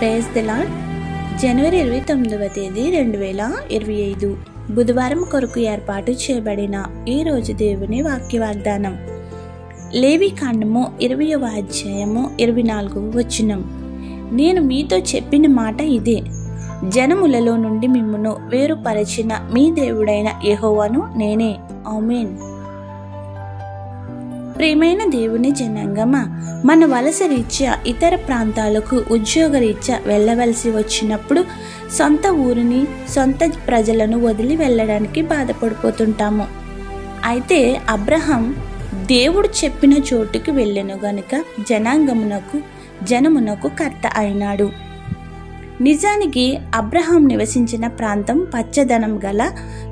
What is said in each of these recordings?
Praise the Lord. జనవరి 29వ తేదీ 2025 బుధవారం కొరకు ఏర్పాటు చేయబడిన ఈ రోజు దేవుని వాక్య వాగ్దానం. లేవికాండము 20వ అధ్యాయము 24వ వచనం. నేను మీతో చెప్పిన మాట ఇదే, జనములలో నుండి మిమ్మును వేరుపరచిన మీ దేవుడైన యెహోవాను నేనే. ఆమేన్. ప్రియమైన దేవుని జనాంగమా, మన వలస రీత్యా ఇతర ప్రాంతాలకు ఉద్యోగరీత్యా వెళ్ళవలసి వచ్చినప్పుడు సొంత ఊరిని, సొంత ప్రజలను వదిలి వెళ్ళడానికి బాధపడిపోతుంటాము. అయితే అబ్రహాం దేవుడు చెప్పిన చోటుకి వెళ్ళెను గనుక జనమునకు కర్త అయినాడు. నిజానికి అబ్రహాం నివసించిన ప్రాంతం పచ్చదనం గల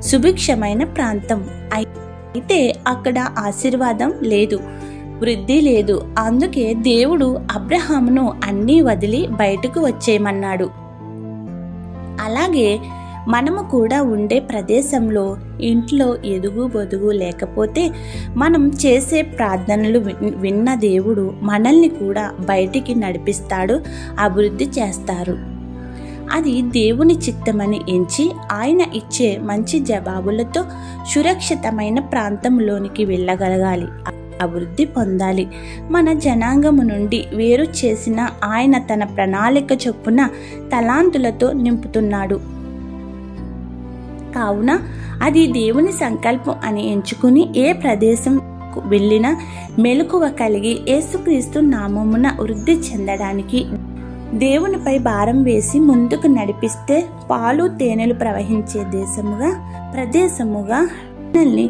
సుభిక్షమైన ప్రాంతం. అయితే అక్కడ ఆశీర్వాదం లేదు, వృద్ధి లేదు. అందుకే దేవుడు అబ్రహామును అన్నీ వదిలి బయటకు వచ్చేయమన్నాడు. అలాగే మనము కూడా ఉండే ప్రదేశంలో ఇంట్లో ఎదుగు బొదుగు లేకపోతే మనం చేసే ప్రార్థనలు విన్న దేవుడు మనల్ని కూడా బయటికి నడిపిస్తాడు, అభివృద్ధి చేస్తారు. అది దేవుని చిత్తమని ఎంచి ఆయన ఇచ్చే మంచి జవాబులతో సురక్షితమైన ప్రాంతంలోనికి వెళ్ళగలగాలి, అభివృద్ధి పొందాలి. మన జనాంగము నుండి వేరు చేసిన ఆయన తన ప్రణాళిక చొప్పున తలాంతులతో నింపుతున్నాడు. కావున అది దేవుని సంకల్పం అని ఎంచుకుని ఏ ప్రదేశం వెళ్ళినా మెలకువ కలిగి యేసుక్రీస్తు నామమున వృద్ధి చెందడానికి దేవునిపై భారం వేసి ముందుకు నడిపిస్తే పాలు తేనెలు ప్రవహించే ప్రదేశముగా మనల్ని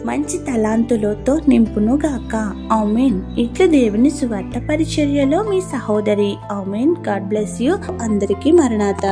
మంచి తలాంతులతో నింపునుగాక. ఆమేన్. ఇట్లు దేవుని సువార్త పరిచర్యలో మీ సహోదరి. ఆమేన్. God bless you. అందరికీ మరణాత.